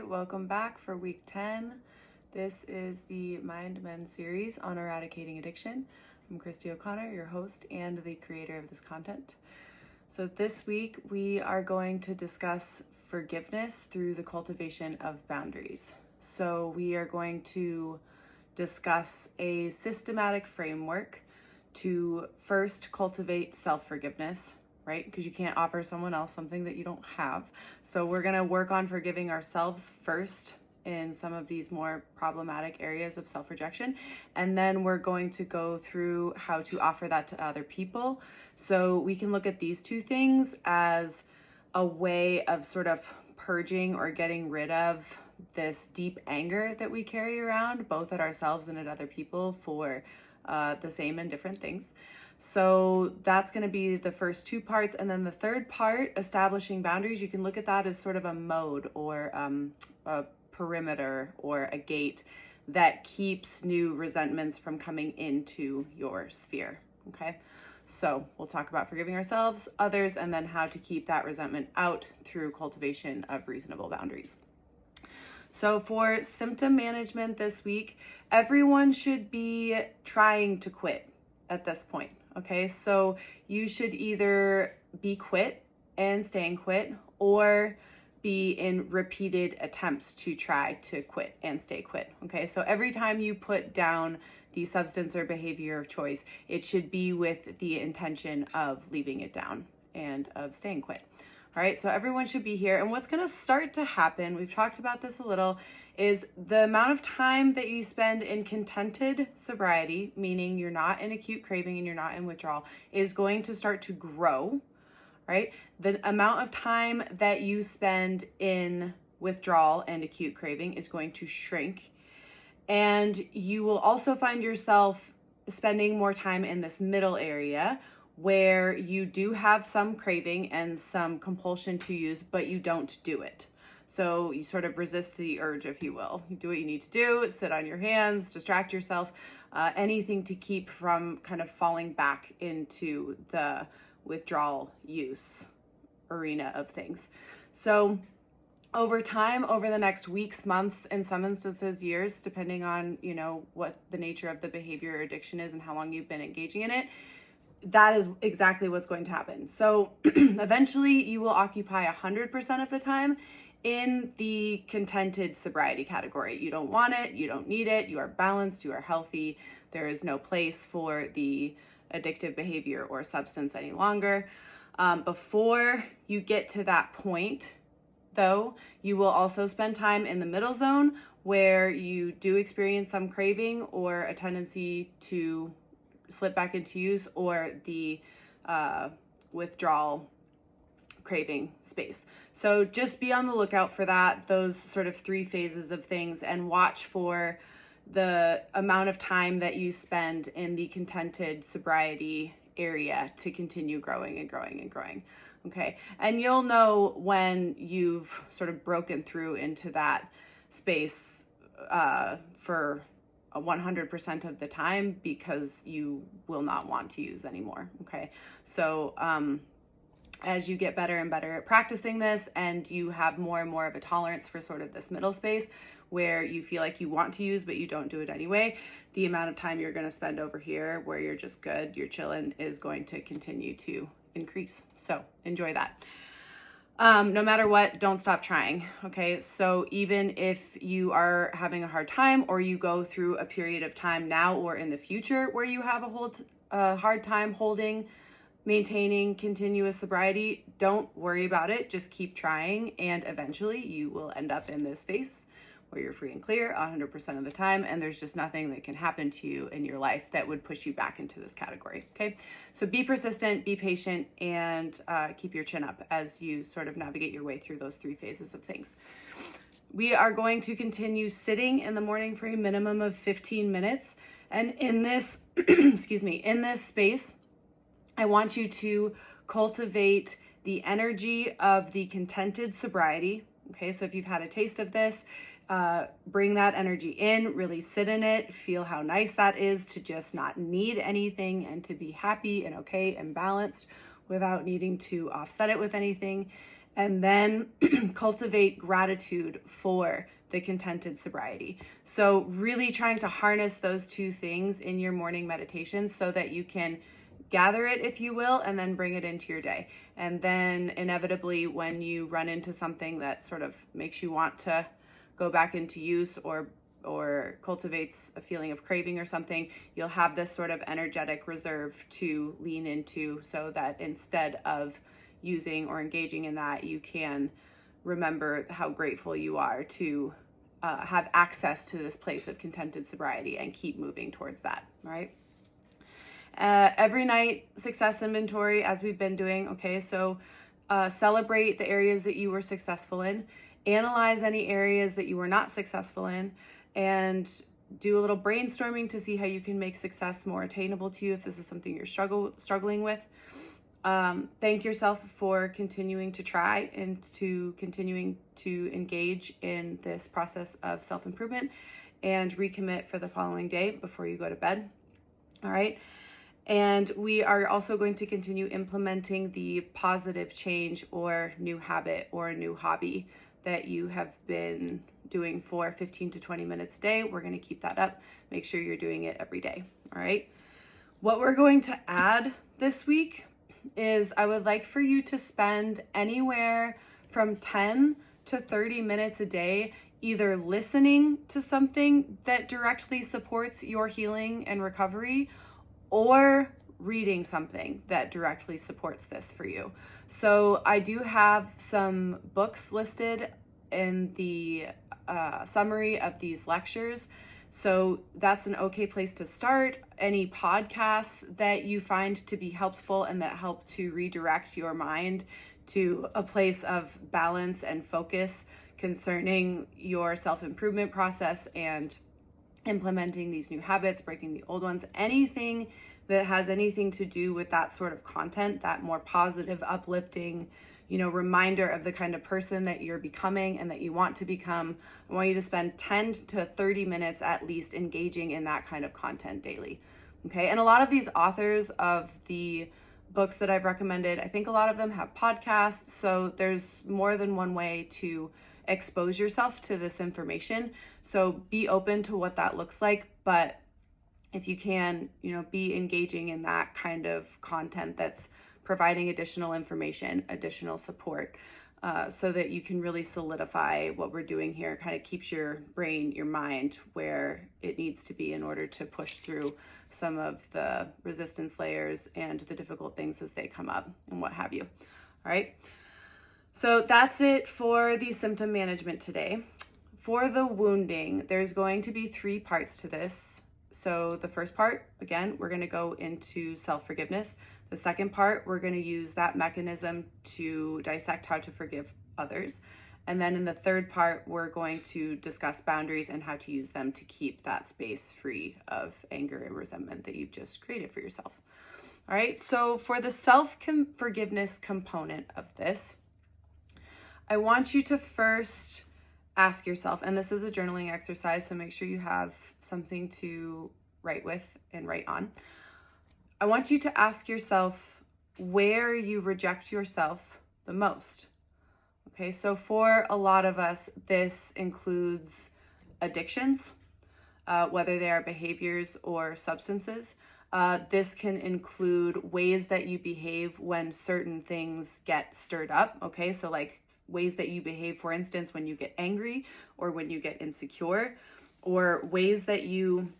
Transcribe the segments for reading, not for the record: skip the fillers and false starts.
welcome back for week 10. This is the Mind Men series on eradicating addiction. I'm Christy O'Connor, your host and the creator of this content. So this week we are going to discuss forgiveness through the cultivation of boundaries. So we are going to discuss a systematic framework to first cultivate self-forgiveness, right? Because you can't offer someone else something that you don't have. So we're going to work on forgiving ourselves first in some of these more problematic areas of self-rejection. And then we're going to go through how to offer that to other people. So we can look at these two things as a way of sort of purging or getting rid of this deep anger that we carry around, both at ourselves and at other people for the same and different things. So that's going to be the first two parts. And then the third part, establishing boundaries, you can look at that as sort of a mode or a perimeter or a gate that keeps new resentments from coming into your sphere. Okay, so we'll talk about forgiving ourselves, others, and then how to keep that resentment out through cultivation of reasonable boundaries. So for symptom management this week, everyone should be trying to quit at this point. Okay, so you should either be quit and staying quit, or be in repeated attempts to try to quit and stay quit. Okay, so every time you put down the substance or behavior of choice, it should be with the intention of leaving it down and of staying quit. All right, so everyone should be here. And what's going to start to happen, we've talked about this a little, is the amount of time that you spend in contented sobriety, meaning you're not in acute craving and you're not in withdrawal, is going to start to grow, right? The amount of time that you spend in withdrawal and acute craving is going to shrink. And you will also find yourself spending more time in this middle area where you do have some craving and some compulsion to use, but you don't do it. So you sort of resist the urge, if you will. You do what you need to do, sit on your hands, distract yourself, anything to keep from kind of falling back into the withdrawal use arena of things. So over time, over the next weeks, months, in some instances years, depending on, what the nature of the behavior or addiction is and how long you've been engaging in it, that is exactly what's going to happen. So eventually you will occupy 100% of the time in the contented sobriety category. You don't want it, you don't need it, you are balanced, you are healthy. There is no place for the addictive behavior or substance any longer. Before you get to that point, though, you will also spend time in the middle zone where you do experience some craving or a tendency to slip back into use, or the withdrawal craving space. So just be on the lookout for that, those sort of three phases of things, and watch for the amount of time that you spend in the contented sobriety area to continue growing and growing and growing. Okay, and you'll know when you've sort of broken through into that space for 100% of the time, because you will not want to use anymore. Okay, so as you get better and better at practicing this, and you have more and more of a tolerance for sort of this middle space where you feel like you want to use but you don't do it anyway, the amount of time you're going to spend over here where you're just good, you're chilling, is going to continue to increase. So enjoy that. No matter what, don't stop trying. Okay, so even if you are having a hard time, or you go through a period of time now or in the future where you have a hard time maintaining continuous sobriety, don't worry about it. Just keep trying, and eventually you will end up in this space where you're free and clear 100% of the time, and there's just nothing that can happen to you in your life that would push you back into this category. Okay, so be persistent, be patient, and keep your chin up as you sort of navigate your way through those three phases of things. We are going to continue sitting in the morning for a minimum of 15 minutes, and in this in this space, I want you to cultivate the energy of the contented sobriety. Okay, so if you've had a taste of this, bring that energy in, really sit in it, feel how nice that is to just not need anything and to be happy and okay and balanced without needing to offset it with anything. And then cultivate gratitude for the contented sobriety. So really trying to harness those two things in your morning meditation so that you can gather it, if you will, and then bring it into your day. And then inevitably, when you run into something that sort of makes you want to go back into use or cultivates a feeling of craving or something, you'll have this sort of energetic reserve to lean into, so that instead of using or engaging in that, you can remember how grateful you are to have access to this place of contented sobriety and keep moving towards that, right? Every night, success inventory, as we've been doing, okay? So celebrate the areas that you were successful in, analyze any areas that you were not successful in, and do a little brainstorming to see how you can make success more attainable to you if this is something you're struggling with. Thank yourself for continuing to try and to continuing to engage in this process of self-improvement, and recommit for the following day before you go to bed. All right. And we are also going to continue implementing the positive change or new habit or new hobby that you have been doing for 15 to 20 minutes a day. We're going to keep that up. Make sure you're doing it every day. All right. What we're going to add this week is I would like for you to spend anywhere from 10 to 30 minutes a day either listening to something that directly supports your healing and recovery, or reading something that directly supports this for you. So I do have some books listed in the summary of these lectures. So that's an okay place to start. Any podcasts that you find to be helpful and that help to redirect your mind to a place of balance and focus concerning your self-improvement process and implementing these new habits, breaking the old ones, anything that has anything to do with that sort of content, that more positive, uplifting, reminder of the kind of person that you're becoming and that you want to become. I want you to spend 10 to 30 minutes at least engaging in that kind of content daily. Okay. And a lot of these authors of the books that I've recommended, I think a lot of them have podcasts. So there's more than one way to expose yourself to this information. So be open to what that looks like. But if you can, be engaging in that kind of content that's providing additional information, additional support, so that you can really solidify what we're doing here, kind of keeps your brain, your mind where it needs to be in order to push through some of the resistance layers and the difficult things as they come up and what have you. All right. So that's it for the symptom management today. For the wounding, there's going to be 3 parts to this. So the first part, again, we're going to go into self-forgiveness. The second part, we're going to use that mechanism to dissect how to forgive others. And then in the third part, we're going to discuss boundaries and how to use them to keep that space free of anger and resentment that you've just created for yourself. All right, so for the self-forgiveness component of this, I want you to first ask yourself, and this is a journaling exercise, so make sure you have something to write with and write on. I want you to ask yourself where you reject yourself the most. Okay, so for a lot of us, this includes addictions, whether they are behaviors or substances. This can include ways that you behave when certain things get stirred up. Okay, so like ways that you behave, for instance, when you get angry or when you get insecure, or ways that you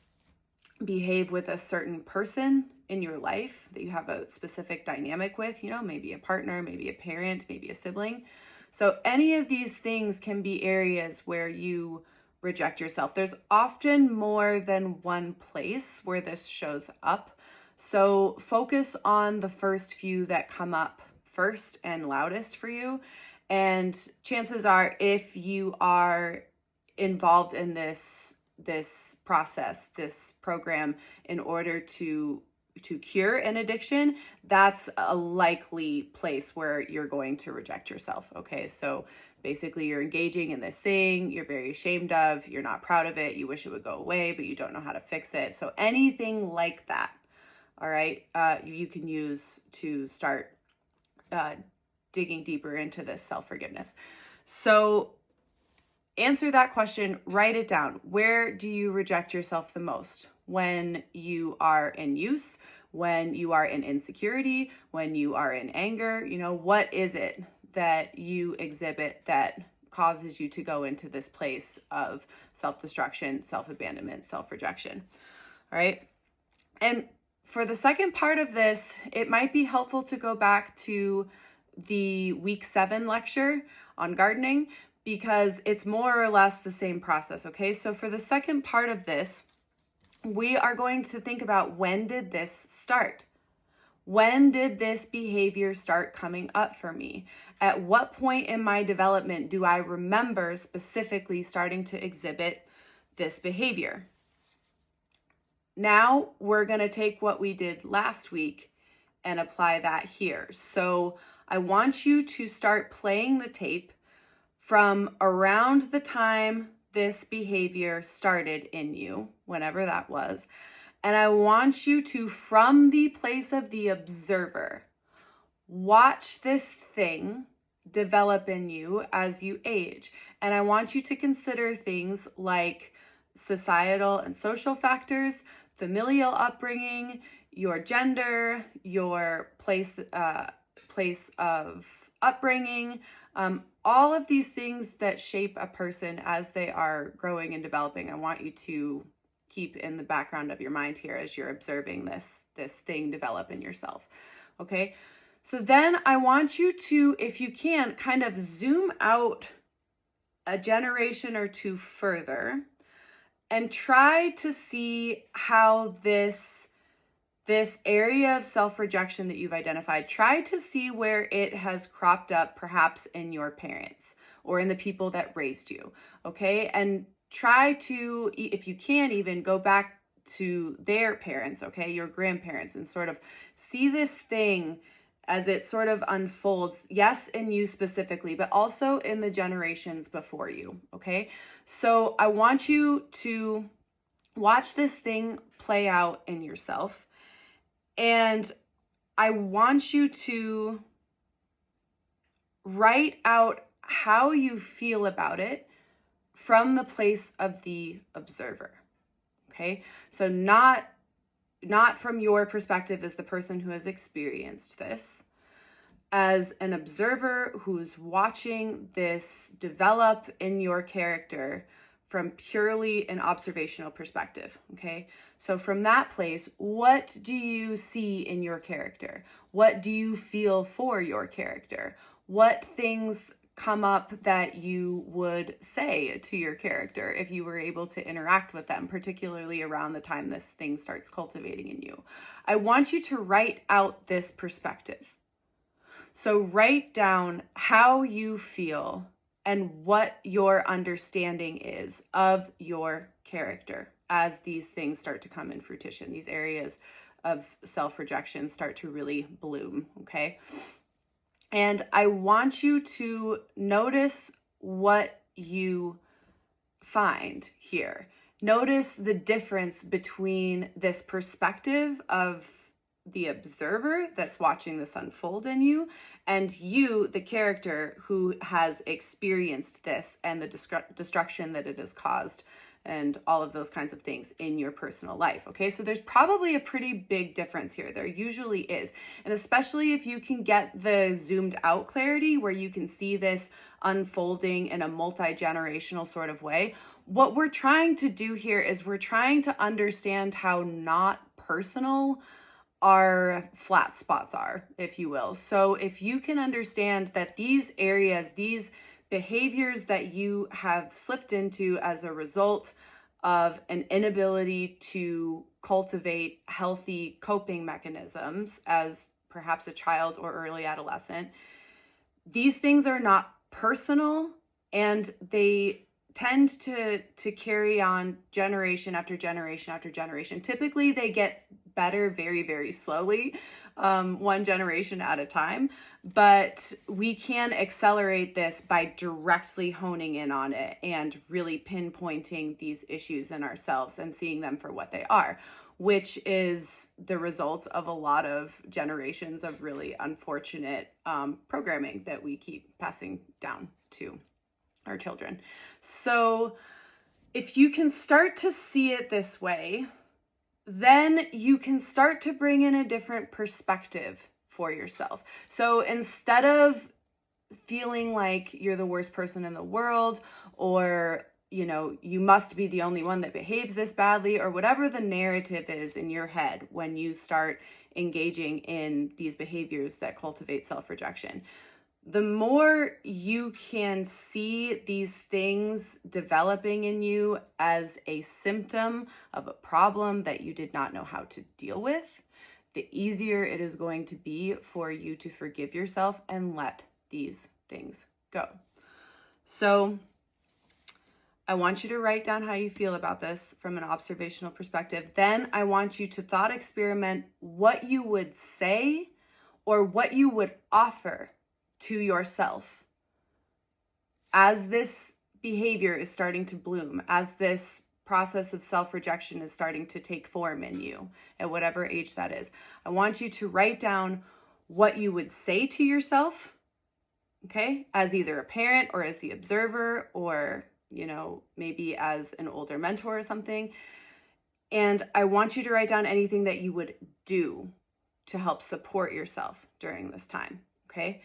behave with a certain person in your life that you have a specific dynamic with, maybe a partner, maybe a parent, maybe a sibling. So any of these things can be areas where you reject yourself. There's often more than one place where this shows up. So focus on the first few that come up first and loudest for you. And chances are, if you are involved in this process, this program, in order to cure an addiction, that's a likely place where you're going to reject yourself. Okay, so basically you're engaging in this thing you're very ashamed of, you're not proud of it, you wish it would go away, but you don't know how to fix it. So anything like that, all right, you can use to start digging deeper into this self-forgiveness. So answer that question, write it down. Where do you reject yourself the most? When you are in use, when you are in insecurity, when you are in anger, what is it that you exhibit that causes you to go into this place of self-destruction, self-abandonment, self-rejection? All right. And for the second part of this, it might be helpful to go back to the week 7 lecture on gardening, because it's more or less the same process, okay? So for the second part of this, we are going to think about, when did this start? When did this behavior start coming up for me? At what point in my development do I remember specifically starting to exhibit this behavior? Now we're going to take what we did last week and apply that here. So I want you to start playing the tape from around the time this behavior started in you, whenever that was. And I want you to, from the place of the observer, watch this thing develop in you as you age. And I want you to consider things like societal and social factors, familial upbringing, your gender, your place of upbringing, all of these things that shape a person as they are growing and developing. I want you to keep in the background of your mind here as you're observing this thing develop in yourself. Okay. So then I want you to, if you can, kind of zoom out a generation or two further and try to see how this area of self-rejection that you've identified, try to see where it has cropped up, perhaps in your parents or in the people that raised you, okay? And try to, if you can, even go back to their parents, okay, your grandparents, and sort of see this thing as it sort of unfolds, yes, in you specifically, but also in the generations before you, okay? So I want you to watch this thing play out in yourself. And I want you to write out how you feel about it from the place of the observer, okay? So not from your perspective as the person who has experienced this, as an observer who's watching this develop in your character from purely an observational perspective, okay? So from that place, what do you see in your character? What do you feel for your character? What things come up that you would say to your character if you were able to interact with them, particularly around the time this thing starts cultivating in you? I want you to write out this perspective. So write down how you feel and what your understanding is of your character as these things start to come in fruition, these areas of self-rejection start to really bloom, okay? And I want you to notice what you find here. Notice the difference between this perspective of the observer that's watching this unfold in you, and you, the character who has experienced this and the destruction that it has caused and all of those kinds of things in your personal life. Okay, so there's probably a pretty big difference here. There usually is. And especially if you can get the zoomed out clarity where you can see this unfolding in a multi-generational sort of way. What we're trying to do here is we're trying to understand how not personal our flat spots are, if you will. So if you can understand that these areas, these behaviors that you have slipped into as a result of an inability to cultivate healthy coping mechanisms as perhaps a child or early adolescent, these things are not personal, and they tend to carry on generation after generation after generation. Typically, they get better very, very slowly, one generation at a time. But we can accelerate this by directly honing in on it and really pinpointing these issues in ourselves and seeing them for what they are. which is the result of a lot of generations of really unfortunate programming that we keep passing down to our children. So if you can start to see it this way, then you can start to bring in a different perspective for yourself. So instead of feeling like you're the worst person in the world, or you must be the only one that behaves this badly, or whatever the narrative is in your head when you start engaging in these behaviors that cultivate self-rejection, the more you can see these things developing in you as a symptom of a problem that you did not know how to deal with, the easier it is going to be for you to forgive yourself and let these things go. So I want you to write down how you feel about this from an observational perspective. Then I want you to thought experiment what you would say or what you would offer to yourself as this behavior is starting to bloom, as this process of self-rejection is starting to take form in you at whatever age that is. I want you to write down what you would say to yourself, okay, as either a parent or as the observer, or maybe as an older mentor or something. And I want you to write down anything that you would do to help support yourself during this time, okay?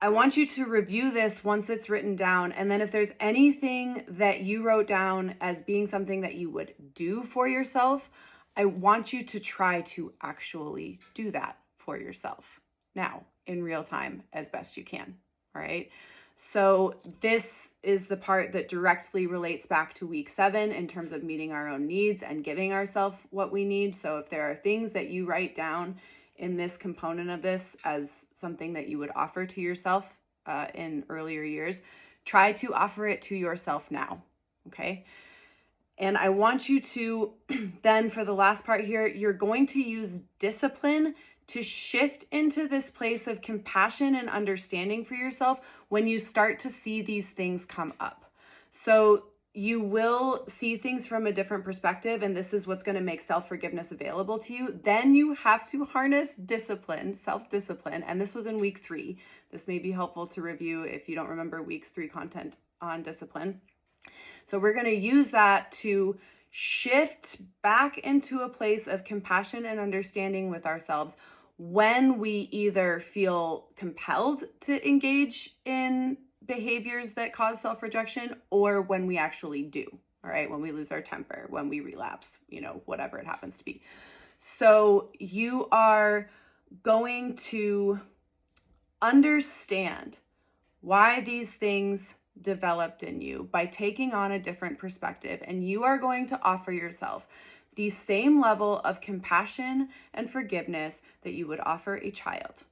I want you to review this once it's written down, and then if there's anything that you wrote down as being something that you would do for yourself, I want you to try to actually do that for yourself now in real time as best you can, all right? So this is the part that directly relates back to week 7 in terms of meeting our own needs and giving ourselves what we need. So if there are things that you write down in this component of this as something that you would offer to yourself in earlier years, try to offer it to yourself now, okay? And I want you to then, for the last part here, you're going to use discipline to shift into this place of compassion and understanding for yourself when you start to see these things come up. So you will see things from a different perspective, and this is what's going to make self-forgiveness available to you. Then you have to harness discipline, self-discipline, and this was in week 3. This may be helpful to review if you don't remember week 3 content on discipline. So we're going to use that to shift back into a place of compassion and understanding with ourselves when we either feel compelled to engage in behaviors that cause self-rejection, or when we actually do, all right? When we lose our temper, when we relapse, whatever it happens to be. So you are going to understand why these things developed in you by taking on a different perspective, and you are going to offer yourself the same level of compassion and forgiveness that you would offer a child,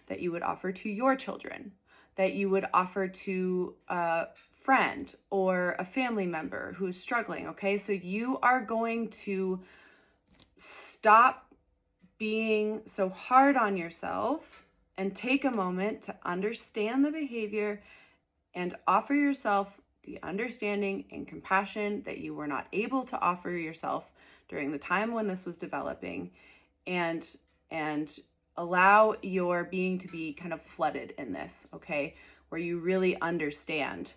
that you would offer to your children, that you would offer to a friend or a family member who's struggling, okay? So you are going to stop being so hard on yourself and take a moment to understand the behavior and offer yourself the understanding and compassion that you were not able to offer yourself during the time when this was developing, and allow your being to be kind of flooded in this, okay? Where you really understand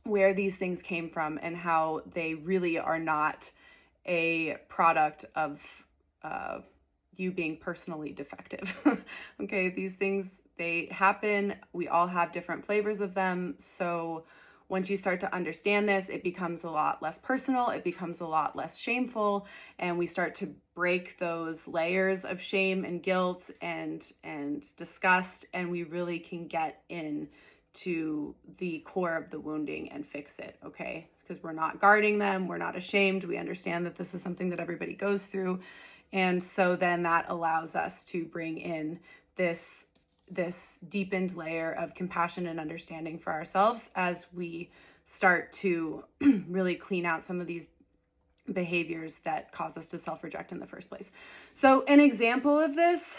where these things came from and how they really are not a product of you being personally defective. Okay, these things, they happen. We all have different flavors of them. So once you start to understand this, it becomes a lot less personal, it becomes a lot less shameful, and we start to break those layers of shame and guilt and disgust, and we really can get into the core of the wounding and fix it, okay? Because we're not guarding them, we're not ashamed, we understand that this is something that everybody goes through, and so then that allows us to bring in this deepened layer of compassion and understanding for ourselves as we start to really clean out some of these behaviors that cause us to self-reject in the first place. So an example of this,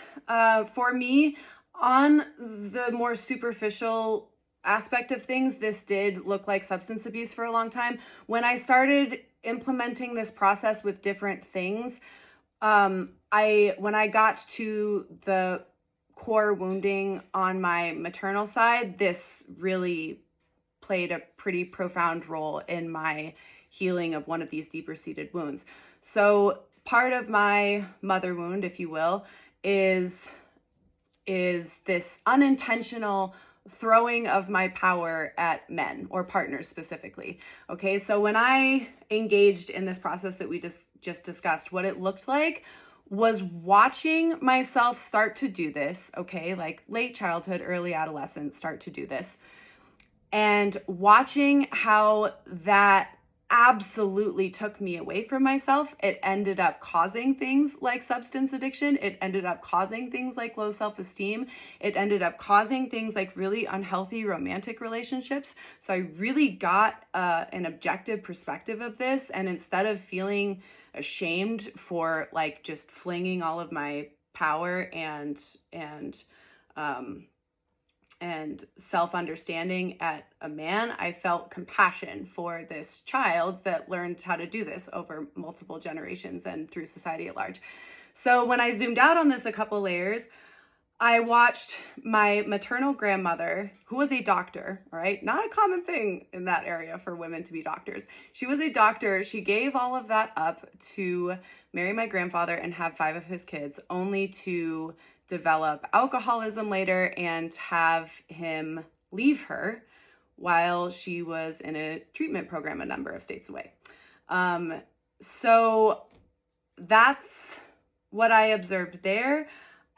for me, on the more superficial aspect of things, this did look like substance abuse for a long time. When I started implementing this process with different things, when I got to the core wounding on my maternal side, this really played a pretty profound role in my healing of one of these deeper seated wounds. So part of my mother wound, if you will, is this unintentional throwing of my power at men or partners specifically. Okay, so when I engaged in this process that we just discussed, what it looked like was watching myself start to do this, okay, like late childhood, early adolescence, start to do this, and watching how that absolutely took me away from myself. It ended up causing things like substance addiction. It ended up causing things like low self-esteem. It ended up causing things like really unhealthy romantic relationships. So I really got an objective perspective of this. And instead of feeling ashamed for like just flinging all of my power and self-understanding at a man, I felt compassion for this child that learned how to do this over multiple generations and through society at large. So when I zoomed out on this a couple layers, I watched my maternal grandmother, who was a doctor, all right? Not a common thing in that area for women to be doctors. She was a doctor. She gave all of that up to marry my grandfather and have 5 of his kids, only to develop alcoholism later and have him leave her while she was in a treatment program a number of states away. So that's what I observed there.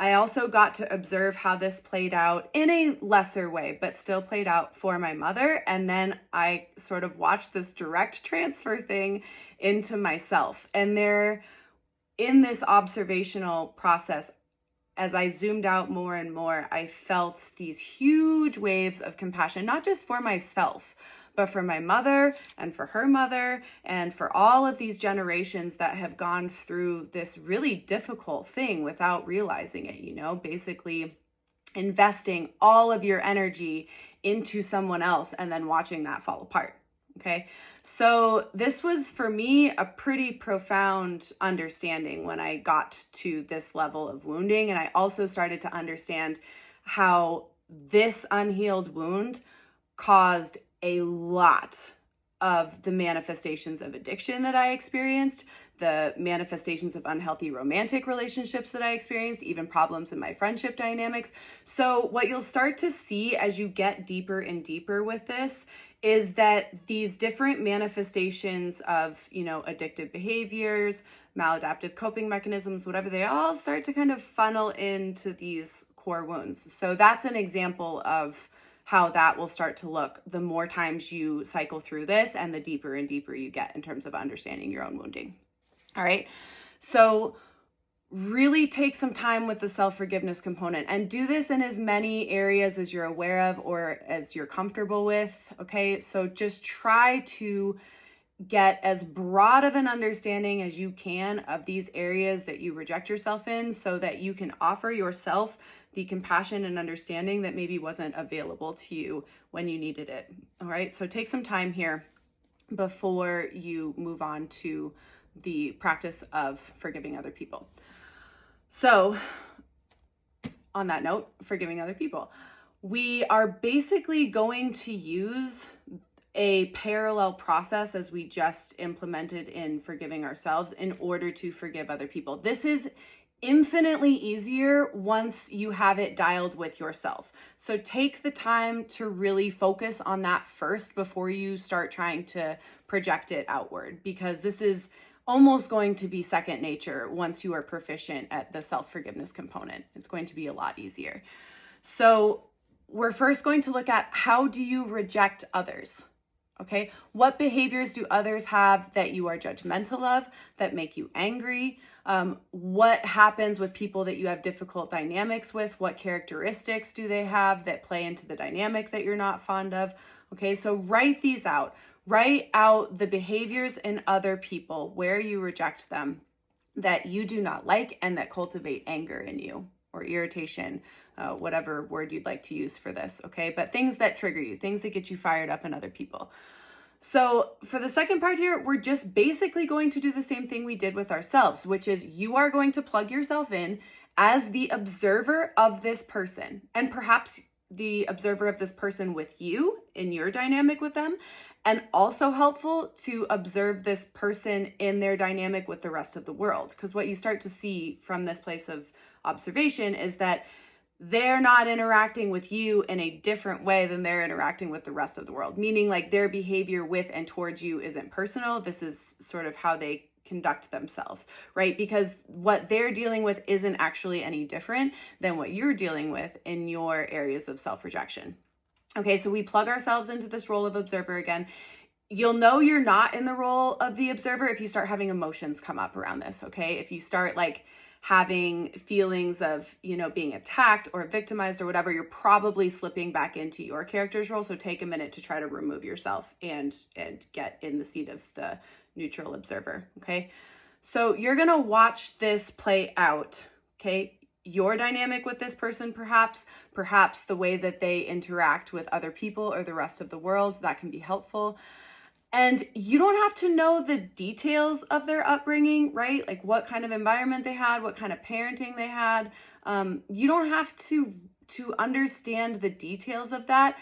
I also got to observe how this played out in a lesser way, but still played out for my mother. And then I sort of watched this direct transfer thing into myself. And there, in this observational process, as I zoomed out more and more, I felt these huge waves of compassion, not just for myself, but for my mother and for her mother and for all of these generations that have gone through this really difficult thing without realizing it, you know, basically investing all of your energy into someone else and then watching that fall apart. Okay, so this was for me a pretty profound understanding when I got to this level of wounding. And I also started to understand how this unhealed wound caused a lot of the manifestations of addiction that I experienced, the manifestations of unhealthy romantic relationships that I experienced, even problems in my friendship dynamics. So what you'll start to see as you get deeper and deeper with this is that these different manifestations of, you know, addictive behaviors, maladaptive coping mechanisms, whatever, they all start to kind of funnel into these core wounds. So that's an example of how that will start to look the more times you cycle through this and the deeper and deeper you get in terms of understanding your own wounding. All right. So really take some time with the self-forgiveness component and do this in as many areas as you're aware of or as you're comfortable with. Okay. So just try to get as broad of an understanding as you can of these areas that you reject yourself in so that you can offer yourself the compassion and understanding that maybe wasn't available to you when you needed it. All right. So take some time here before you move on to the practice of forgiving other people. So on that note, forgiving other people, we are basically going to use a parallel process as we just implemented in forgiving ourselves in order to forgive other people. This is infinitely easier once you have it dialed with yourself. So take the time to really focus on that first before you start trying to project it outward, because this is almost going to be second nature once you are proficient at the self-forgiveness component. It's going to be a lot easier. So we're first going to look at, how do you reject others? Okay, what behaviors do others have that you are judgmental of, that make you angry? What happens with people that you have difficult dynamics with? What characteristics do they have that play into the dynamic that you're not fond of? Okay, so write these out. Write out the behaviors in other people where you reject them, that you do not like and that cultivate anger in you or irritation, whatever word you'd like to use for this, okay? But things that trigger you, things that get you fired up in other people. So for the second part here, we're just basically going to do the same thing we did with ourselves, which is you are going to plug yourself in as the observer of this person, and perhaps the observer of this person with you in your dynamic with them, and also helpful to observe this person in their dynamic with the rest of the world. Because what you start to see from this place of observation is that they're not interacting with you in a different way than they're interacting with the rest of the world, meaning like their behavior with and towards you isn't personal. This is sort of how they conduct themselves, right? Because what they're dealing with isn't actually any different than what you're dealing with in your areas of self-rejection. Okay, so we plug ourselves into this role of observer again. You'll know you're not in the role of the observer if you start having emotions come up around this, okay? If you start like having feelings of, being attacked or victimized or whatever, you're probably slipping back into your character's role. So take a minute to try to remove yourself and get in the seat of the neutral observer, okay? So you're gonna watch this play out, okay? Your dynamic with this person, perhaps the way that they interact with other people or the rest of the world, that can be helpful. And you don't have to know the details of their upbringing, right? Like what kind of environment they had, what kind of parenting they had. You don't have to understand the details of that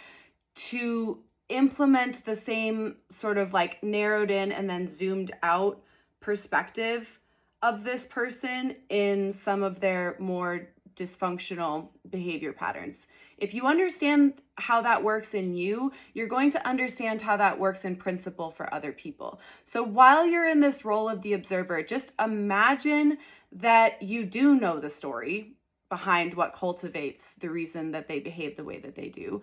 to implement the same sort of like narrowed in and then zoomed out perspective of this person in some of their more dysfunctional behavior patterns. If you understand how that works in you, you're going to understand how that works in principle for other people. So while you're in this role of the observer, just imagine that you do know the story behind what cultivates the reason that they behave the way that they do,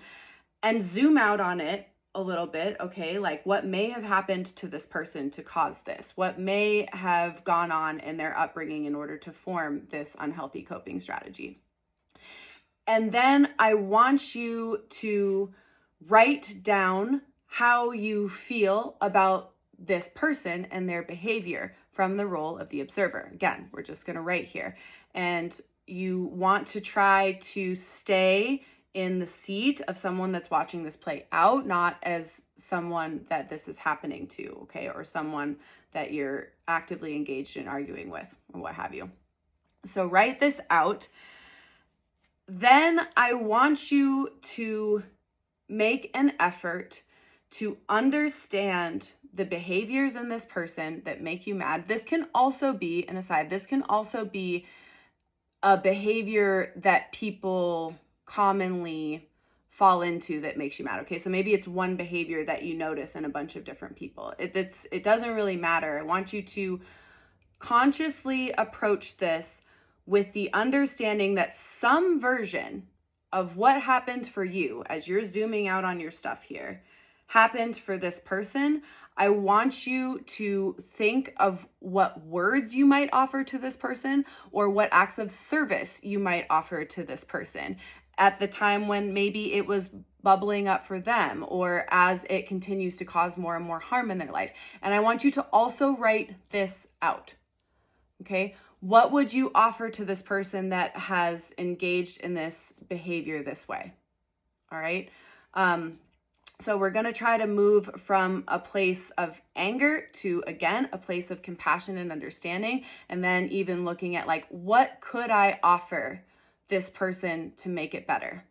and zoom out on it a little bit, okay? Like what may have happened to this person to cause this? What may have gone on in their upbringing in order to form this unhealthy coping strategy? And then I want you to write down how you feel about this person and their behavior from the role of the observer. Again, we're just going to write here. And you want to try to stay in the seat of someone that's watching this play out, not as someone that this is happening to, okay, or someone that you're actively engaged in arguing with or what have you. So write this out. Then I want you to make an effort to understand the behaviors in this person that make you mad. This can also be, an aside, this can also be a behavior that people commonly fall into that makes you mad. Okay, so maybe it's one behavior that you notice in a bunch of different people. It doesn't really matter. I want you to consciously approach this with the understanding that some version of what happened for you, as you're zooming out on your stuff here, happened for this person. I want you to think of what words you might offer to this person or what acts of service you might offer to this person at the time when maybe it was bubbling up for them or as it continues to cause more and more harm in their life. And I want you to also write this out, okay? What would you offer to this person that has engaged in this behavior this way? All right. So we're going to try to move from a place of anger to, again, a place of compassion and understanding. And then even looking at like, what could I offer this person to make it better?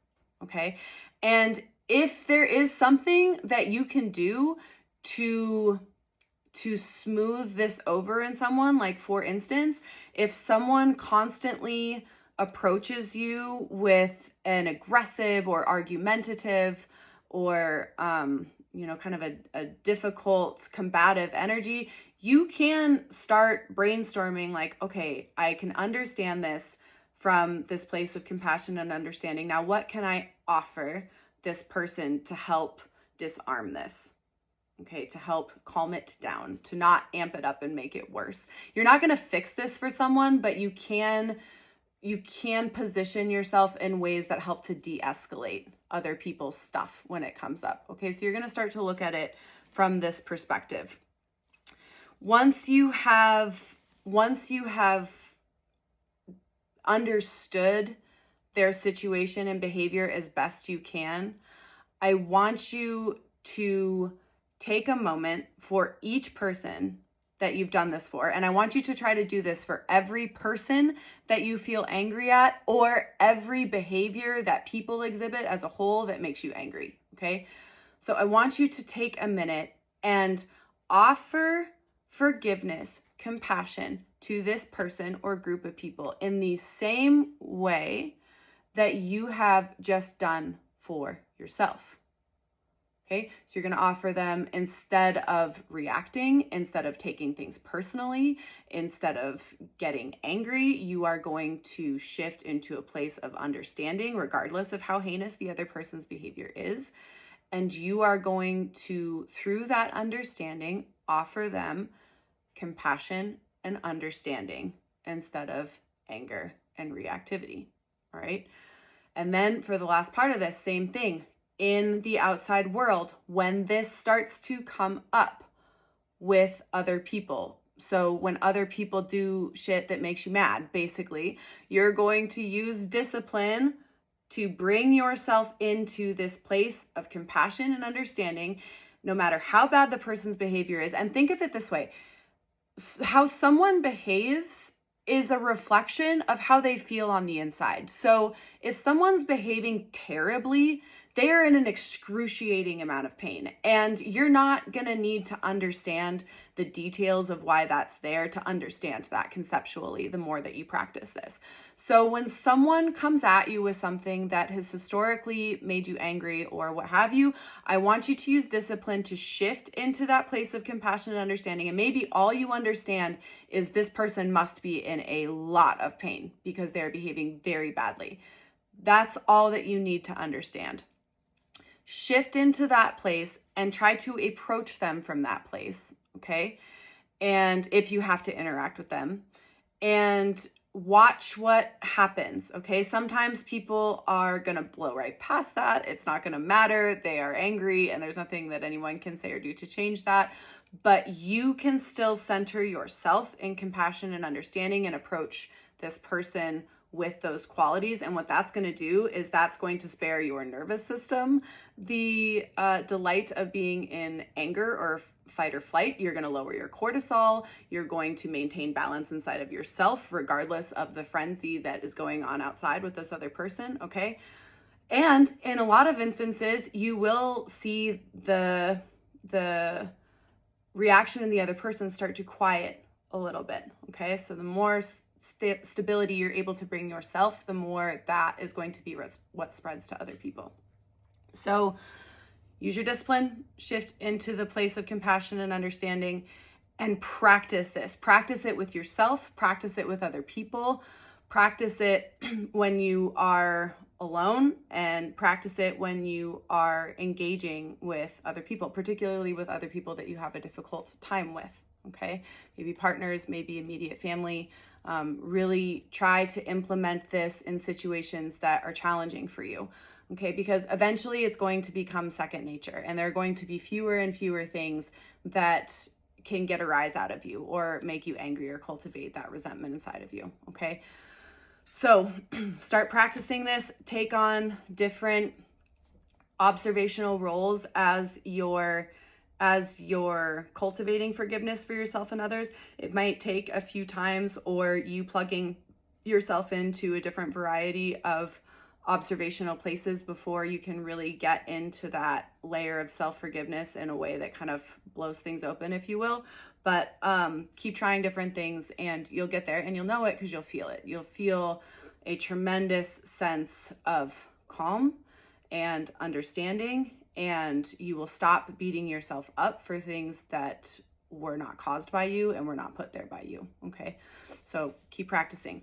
Okay. And if there is something that you can do to smooth this over in someone, like for instance, if someone constantly approaches you with an aggressive or argumentative or, kind of a difficult, combative energy, you can start brainstorming like, okay, I can understand this from this place of compassion and understanding. Now, what can I offer this person to help disarm this? Okay, to help calm it down, to not amp it up and make it worse. You're not going to fix this for someone, but you can position yourself in ways that help to de-escalate other people's stuff when it comes up. Okay, so you're going to start to look at it from this perspective. Once you have understood their situation and behavior as best you can, I want you to take a moment for each person that you've done this for. And I want you to try to do this for every person that you feel angry at, or every behavior that people exhibit as a whole that makes you angry, okay? So I want you to take a minute and offer forgiveness, compassion to this person or group of people in the same way that you have just done for yourself. Okay, so you're going to offer them, instead of reacting, instead of taking things personally, instead of getting angry, you are going to shift into a place of understanding, regardless of how heinous the other person's behavior is. And you are going to, through that understanding, offer them compassion and understanding instead of anger and reactivity. All right. And then for the last part of this, same thing. In the outside world, when this starts to come up with other people, so when other people do shit that makes you mad, basically, you're going to use discipline to bring yourself into this place of compassion and understanding, no matter how bad the person's behavior is. And think of it this way: how someone behaves is a reflection of how they feel on the inside. So if someone's behaving terribly, they are in an excruciating amount of pain, and you're not going to need to understand the details of why that's there to understand that conceptually the more that you practice this. So when someone comes at you with something that has historically made you angry or what have you, I want you to use discipline to shift into that place of compassion and understanding. And maybe all you understand is this person must be in a lot of pain because they're behaving very badly. That's all that you need to understand. Shift into that place and try to approach them from that place, okay? And if you have to interact with them, and watch what happens, okay? Sometimes people are gonna blow right past that. It's not gonna matter. They are angry, and there's nothing that anyone can say or do to change that. But you can still center yourself in compassion and understanding and approach this person with those qualities. And what that's going to do is that's going to spare your nervous system the delight of being in anger or fight or flight. You're going to lower your cortisol. You're going to maintain balance inside of yourself, regardless of the frenzy that is going on outside with this other person, okay? And in a lot of instances, you will see the reaction in the other person start to quiet a little bit, okay? So the more stability you're able to bring yourself, the more that is going to be what spreads to other people. So use your discipline, shift into the place of compassion and understanding, and practice this. Practice it with yourself, practice it with other people, practice it when you are alone, and practice it when you are engaging with other people, particularly with other people that you have a difficult time with, okay? Maybe partners, maybe immediate family. Really try to implement this in situations that are challenging for you, okay? Because eventually it's going to become second nature, and there are going to be fewer and fewer things that can get a rise out of you or make you angry or cultivate that resentment inside of you, okay? So start practicing this. Take on different observational roles as you're cultivating forgiveness for yourself and others. It might take a few times, or you plugging yourself into a different variety of observational places before you can really get into that layer of self-forgiveness in a way that kind of blows things open, if you will. But keep trying different things, and you'll get there, and you'll know it because you'll feel it. You'll feel a tremendous sense of calm and understanding, and you will stop beating yourself up for things that were not caused by you and were not put there by you, okay? So keep practicing.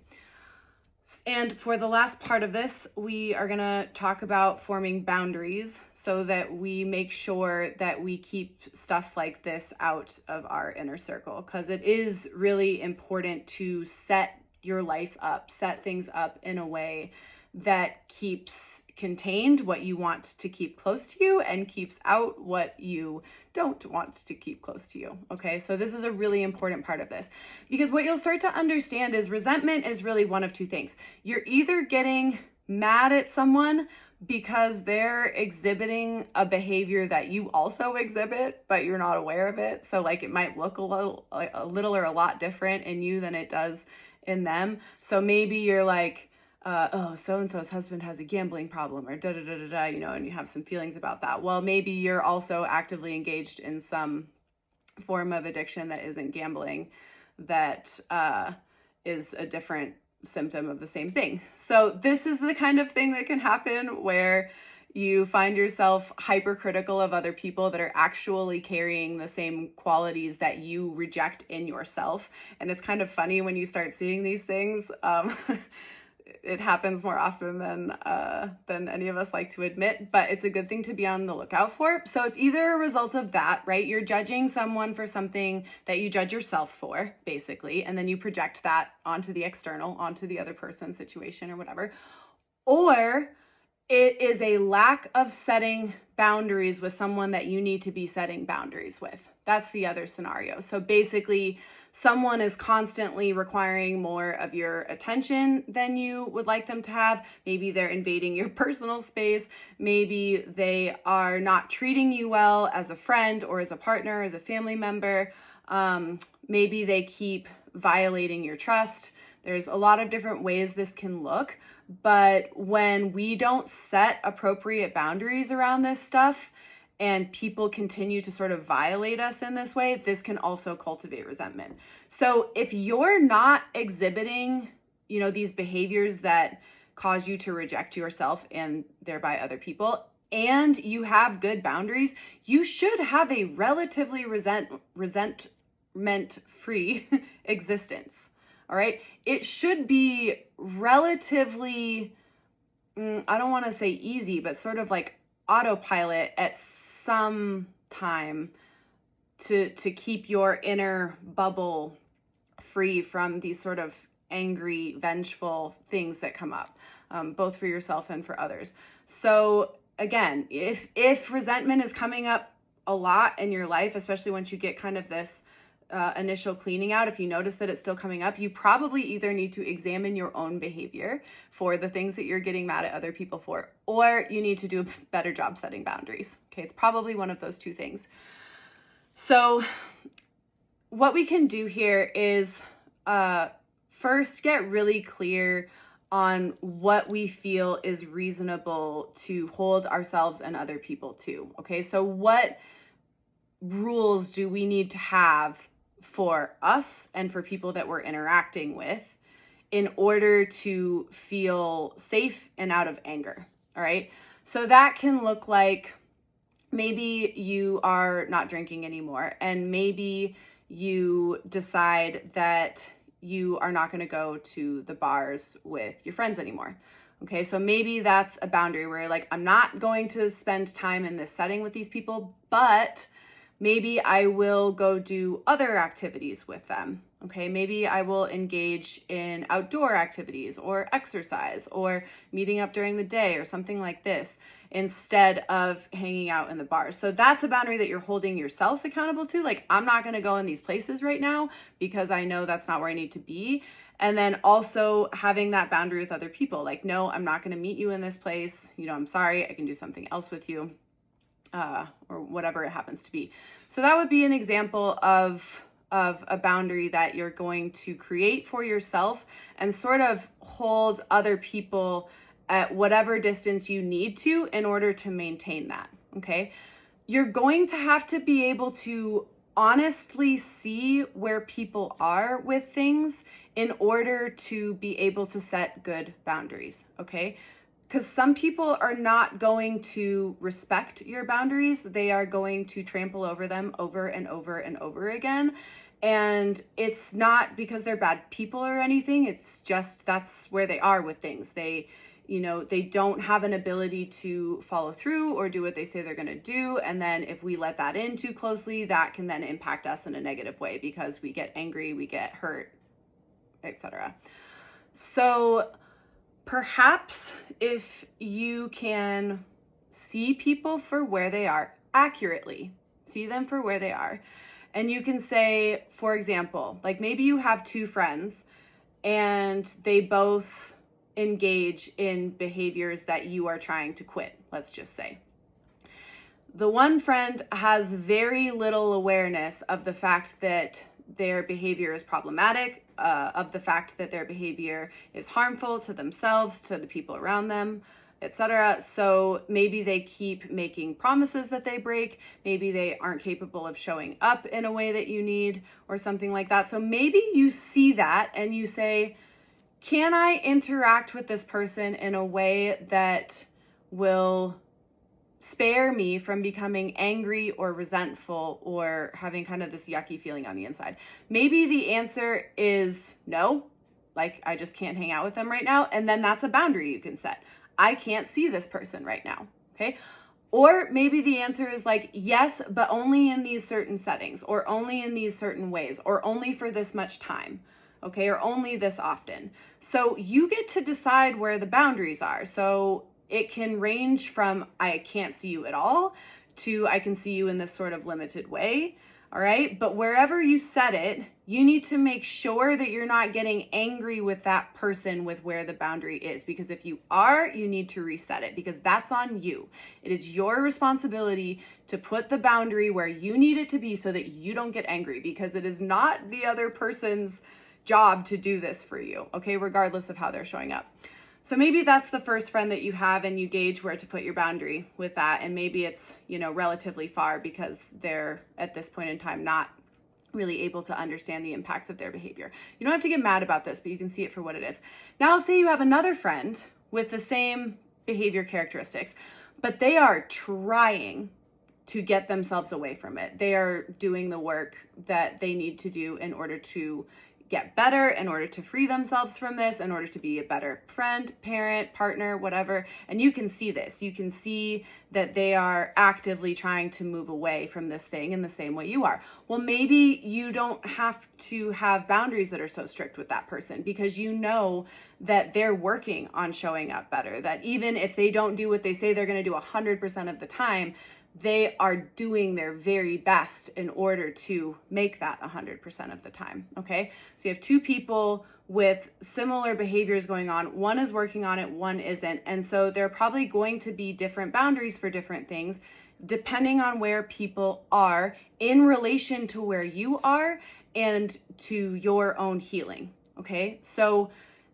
And for the last part of this, we are gonna talk about forming boundaries so that we make sure that we keep stuff like this out of our inner circle, because it is really important to set your life up, set things up in a way that keeps contained what you want to keep close to you and keeps out what you don't want to keep close to you, okay? So this is a really important part of this, because what you'll start to understand is resentment is really one of two things. You're either getting mad at someone because they're exhibiting a behavior that you also exhibit, but you're not aware of it. So like it might look a little or a lot different in you than it does in them. So maybe you're like, oh, so-and-so's husband has a gambling problem, or da-da-da-da-da, and you have some feelings about that. Well, maybe you're also actively engaged in some form of addiction that isn't gambling, that is a different symptom of the same thing. So this is the kind of thing that can happen where you find yourself hypercritical of other people that are actually carrying the same qualities that you reject in yourself. And it's kind of funny when you start seeing these things. It happens more often than any of us like to admit, but it's a good thing to be on the lookout for. So it's either a result of that, right? You're judging someone for something that you judge yourself for, basically, and then you project that onto the external, onto the other person, situation, or whatever. Or it is a lack of setting boundaries with someone that you need to be setting boundaries with. That's the other scenario. So basically, someone is constantly requiring more of your attention than you would like them to have. Maybe they're invading your personal space. Maybe they are not treating you well as a friend or as a partner, as a family member. Maybe they keep violating your trust. There's a lot of different ways this can look, but when we don't set appropriate boundaries around this stuff and people continue to sort of violate us in this way, this can also cultivate resentment. So if you're not exhibiting, these behaviors that cause you to reject yourself and thereby other people, and you have good boundaries, you should have a relatively resentment-free existence. All right. It should be relatively, I don't want to say easy, but sort of like autopilot at some time to keep your inner bubble free from these sort of angry, vengeful things that come up, both for yourself and for others. So again, if resentment is coming up a lot in your life, especially once you get kind of this initial cleaning out, if you notice that it's still coming up, you probably either need to examine your own behavior for the things that you're getting mad at other people for, or you need to do a better job setting boundaries. Okay, it's probably one of those two things. So what we can do here is first get really clear on what we feel is reasonable to hold ourselves and other people to. Okay, so what rules do we need to have for us and for people that we're interacting with in order to feel safe and out of anger? All right. So that can look like maybe you are not drinking anymore, and maybe you decide that you are not going to go to the bars with your friends anymore. Okay, so maybe that's a boundary where you're like, I'm not going to spend time in this setting with these people, but maybe I will go do other activities with them. Okay, maybe I will engage in outdoor activities or exercise or meeting up during the day or something like this instead of hanging out in the bars. So that's a boundary that you're holding yourself accountable to. Like, I'm not going to go in these places right now because I know that's not where I need to be. And then also having that boundary with other people. Like, no, I'm not going to meet you in this place. I'm sorry, I can do something else with you. Or whatever it happens to be. So that would be an example of a boundary that you're going to create for yourself and sort of hold other people at whatever distance you need to in order to maintain that. Okay. You're going to have to be able to honestly see where people are with things in order to be able to set good boundaries. Okay. Because some people are not going to respect your boundaries. They are going to trample over them over and over and over again. And it's not because they're bad people or anything. It's just that's where they are with things. They don't have an ability to follow through or do what they say they're going to do. And then if we let that in too closely, that can then impact us in a negative way because we get angry, we get hurt, etc. So perhaps if you can see people for where they are accurately, see them for where they are, and you can say, for example, like maybe you have two friends and they both engage in behaviors that you are trying to quit, let's just say. The one friend has very little awareness of the fact that their behavior is problematic, of the fact that their behavior is harmful to themselves, to the people around them, etc. So maybe they keep making promises that they break. Maybe they aren't capable of showing up in a way that you need or something like that. So maybe you see that and you say, can I interact with this person in a way that will spare me from becoming angry or resentful or having kind of this yucky feeling on the inside? Maybe the answer is no, like I just can't hang out with them right now. And then that's a boundary you can set. I can't see this person right now, okay? Or maybe the answer is like, yes, but only in these certain settings, or only in these certain ways, or only for this much time, okay? Or only this often. So you get to decide where the boundaries are. So it can range from I can't see you at all to I can see you in this sort of limited way, all right? But wherever you set it, you need to make sure that you're not getting angry with that person with where the boundary is, because if you are, you need to reset it, because that's on you. It is your responsibility to put the boundary where you need it to be so that you don't get angry, because it is not the other person's job to do this for you, okay? Regardless of how they're showing up. So maybe that's the first friend that you have and you gauge where to put your boundary with that. And maybe it's, relatively far because they're at this point in time not really able to understand the impacts of their behavior. You don't have to get mad about this, but you can see it for what it is. Now, say you have another friend with the same behavior characteristics, but they are trying to get themselves away from it. They are doing the work that they need to do in order to get better, in order to free themselves from this, in order to be a better friend, parent, partner, whatever. And you can see this. You can see that they are actively trying to move away from this thing in the same way you are. Well, maybe you don't have to have boundaries that are so strict with that person, because you know that they're working on showing up better, that even if they don't do what they say they're going to do 100% of the time, they are doing their very best in order to make that 100% of the time, okay? So you have two people with similar behaviors going on. One is working on it, one isn't. And so there are probably going to be different boundaries for different things, depending on where people are in relation to where you are and to your own healing, okay? So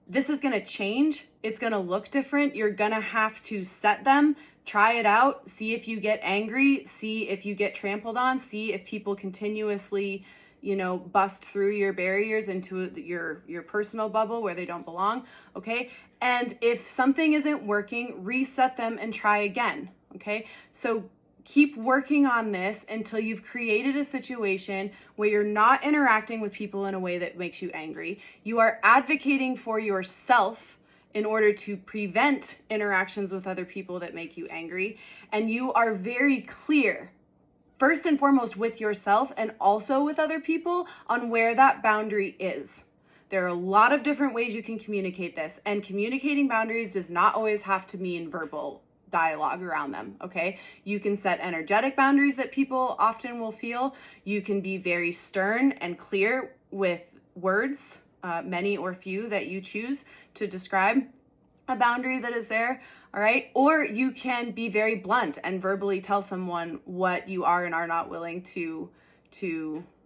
this is gonna change. It's gonna look different. You're gonna have to set them, try it out, see if you get angry, see if you get trampled on, see if people continuously, bust through your barriers into your personal bubble where they don't belong, okay? And if something isn't working, reset them and try again, okay? So keep working on this until you've created a situation where you're not interacting with people in a way that makes you angry. You are advocating for yourself in order to prevent interactions with other people that make you angry. And you are very clear, first and foremost with yourself and also with other people, on where that boundary is. There are a lot of different ways you can communicate this, and communicating boundaries does not always have to mean verbal dialogue around them, okay? You can set energetic boundaries that people often will feel. You can be very stern and clear with words, many or few that you choose to describe a boundary that is there, all right? Or you can be very blunt and verbally tell someone what you are and are not willing to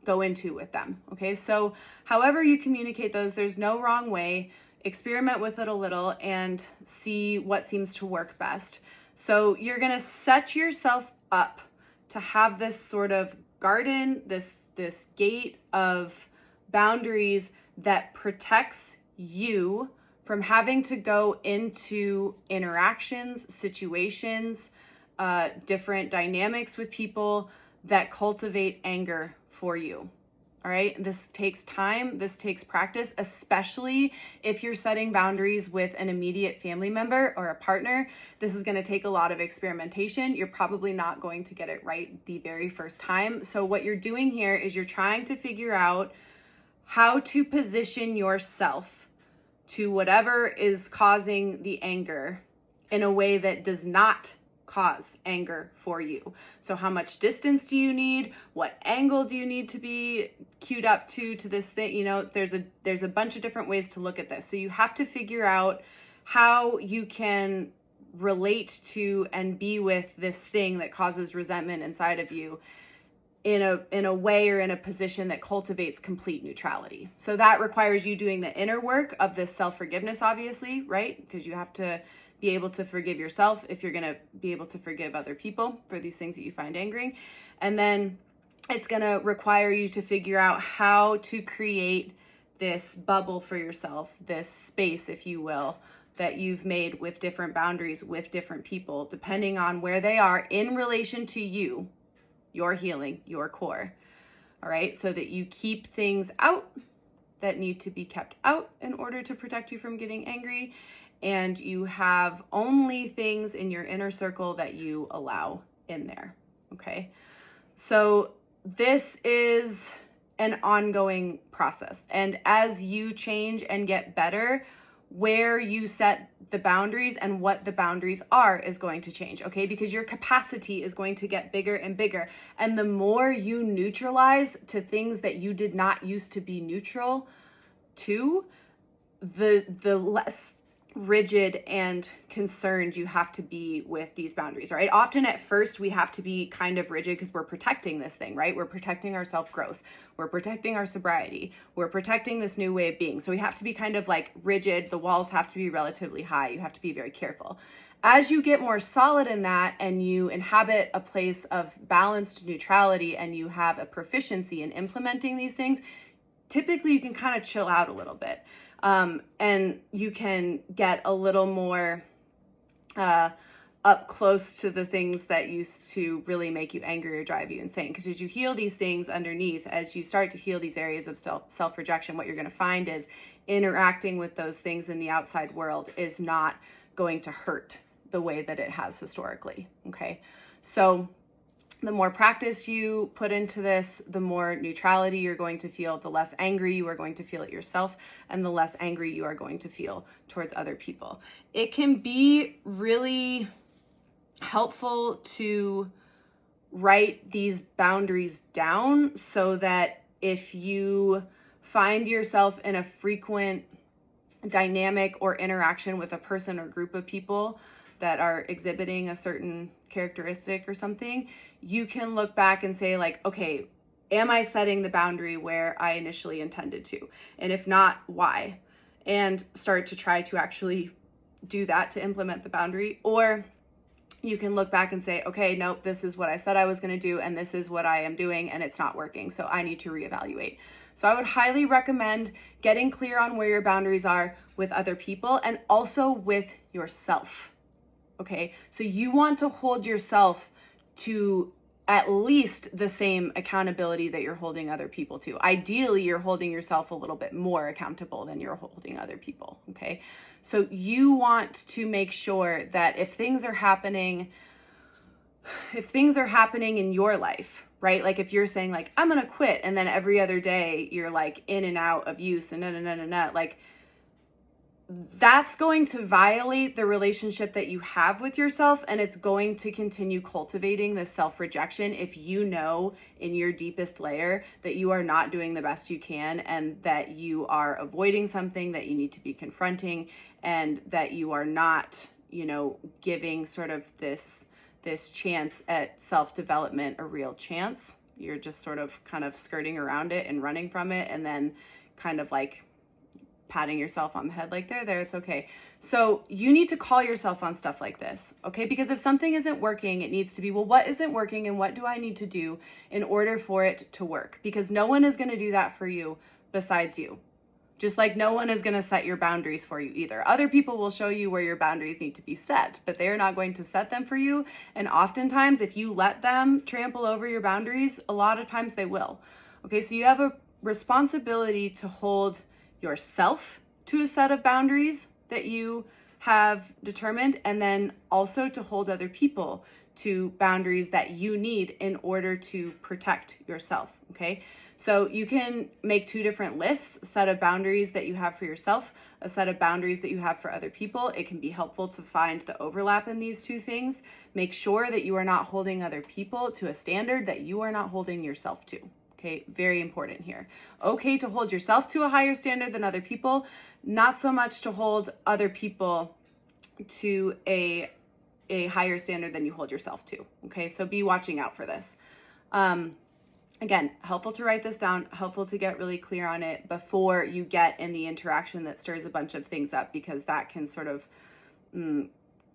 go into with them, okay? So however you communicate those, there's no wrong way. Experiment with it a little and see what seems to work best. So you're gonna set yourself up to have this sort of garden, this gate of boundaries that protects you from having to go into interactions, situations, different dynamics with people that cultivate anger for you. All right, this takes time, this takes practice, especially if you're setting boundaries with an immediate family member or a partner. This is going to take a lot of experimentation. You're probably not going to get it right the very first time. So what you're doing here is you're trying to figure out how to position yourself to whatever is causing the anger in a way that does not cause anger for you. So how much distance do you need? What angle do you need to be queued up to this thing? There's a bunch of different ways to look at this. So you have to figure out how you can relate to and be with this thing that causes resentment inside of you in a way or in a position that cultivates complete neutrality. So that requires you doing the inner work of this self-forgiveness, obviously, right? Because you have to be able to forgive yourself if you're going to be able to forgive other people for these things that you find angering. And then it's going to require you to figure out how to create this bubble for yourself, this space, if you will, that you've made with different boundaries with different people, depending on where they are in relation to you, your healing, your core. All right, so that you keep things out that need to be kept out in order to protect you from getting angry, and you have only things in your inner circle that you allow in there. Okay, so this is an ongoing process, and as you change and get better, where you set the boundaries and what the boundaries are is going to change, okay? Because your capacity is going to get bigger and bigger. And the more you neutralize to things that you did not used to be neutral to, the less rigid and concerned you have to be with these boundaries, right? Often at first we have to be kind of rigid because we're protecting this thing, right? We're protecting our self-growth. We're protecting our sobriety. We're protecting this new way of being. So we have to be kind of like rigid. The walls have to be relatively high. You have to be very careful. As you get more solid in that and you inhabit a place of balanced neutrality and you have a proficiency in implementing these things, typically you can kind of chill out a little bit. And you can get a little more up close to the things that used to really make you angry or drive you insane. Because as you heal these things underneath, as you start to heal these areas of self-rejection, what you're going to find is interacting with those things in the outside world is not going to hurt the way that it has historically. Okay, so the more practice you put into this, the more neutrality you're going to feel, the less angry you are going to feel at yourself, and the less angry you are going to feel towards other people. It can be really helpful to write these boundaries down so that if you find yourself in a frequent dynamic or interaction with a person or group of people that are exhibiting a certain characteristic or something, you can look back and say like, okay, am I setting the boundary where I initially intended to? And if not, why? And start to try to actually do that to implement the boundary. Or you can look back and say, okay, nope, this is what I said I was going to do, and this is what I am doing, and it's not working, so I need to reevaluate. So I would highly recommend getting clear on where your boundaries are with other people and also with yourself. Okay, so you want to hold yourself to at least the same accountability that you're holding other people to. Ideally, you're holding yourself a little bit more accountable than you're holding other people, okay? So you want to make sure that if things are happening in your life, right? Like if you're saying like, I'm gonna quit, and then every other day you're like in and out of use and like that's going to violate the relationship that you have with yourself, and it's going to continue cultivating this self-rejection if you know in your deepest layer that you are not doing the best you can, and that you are avoiding something that you need to be confronting, and that you are not, giving sort of this chance at self-development a real chance. You're just sort of kind of skirting around it and running from it, and then kind of like patting yourself on the head like there, it's okay. So you need to call yourself on stuff like this, okay? Because if something isn't working, it needs to be, well, what isn't working and what do I need to do in order for it to work? Because no one is going to do that for you besides you. Just like no one is going to set your boundaries for you either. Other people will show you where your boundaries need to be set, but they are not going to set them for you. And oftentimes, if you let them trample over your boundaries, a lot of times they will. Okay, so you have a responsibility to hold yourself to a set of boundaries that you have determined, and then also to hold other people to boundaries that you need in order to protect yourself, okay? So you can make two different lists, a set of boundaries that you have for yourself, a set of boundaries that you have for other people. It can be helpful to find the overlap in these two things. Make sure that you are not holding other people to a standard that you are not holding yourself to, Okay, very important here. Okay to hold yourself to a higher standard than other people, not so much to hold other people to a higher standard than you hold yourself to. Okay, so be watching out for this. Again, helpful to write this down, helpful to get really clear on it before you get in the interaction that stirs a bunch of things up, because that can sort of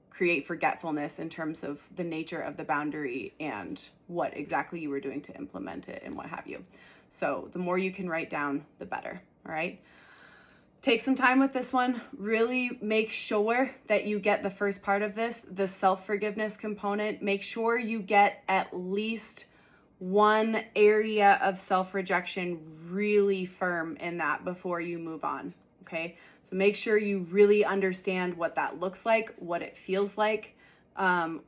create forgetfulness in terms of the nature of the boundary and what exactly you were doing to implement it and what have you. So the more you can write down, the better, all right? Take some time with this one. Really make sure that you get the first part of this, the self-forgiveness component. Make sure you get at least one area of self-rejection really firm in that before you move on, okay? So make sure you really understand what that looks like, what it feels like,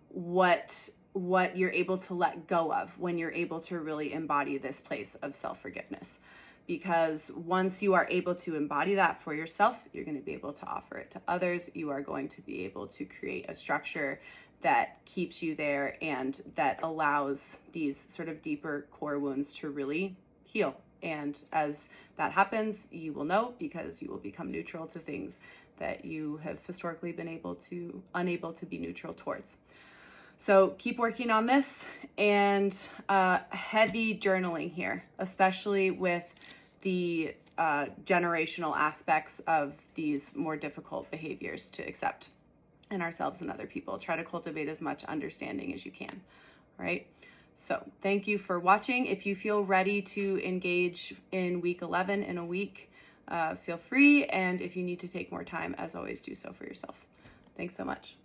what you're able to let go of when you're able to really embody this place of self-forgiveness. Because once you are able to embody that for yourself, you're going to be able to offer it to others. You are going to be able to create a structure that keeps you there and that allows these sort of deeper core wounds to really heal. And as that happens, you will know, because you will become neutral to things that you have historically been unable to be neutral towards. So keep working on this, and heavy journaling here, especially with the generational aspects of these more difficult behaviors to accept in ourselves and other people. Try to cultivate as much understanding as you can, all right? So thank you for watching. If you feel ready to engage in week 11 in a week, feel free. And if you need to take more time, as always, do so for yourself. Thanks so much.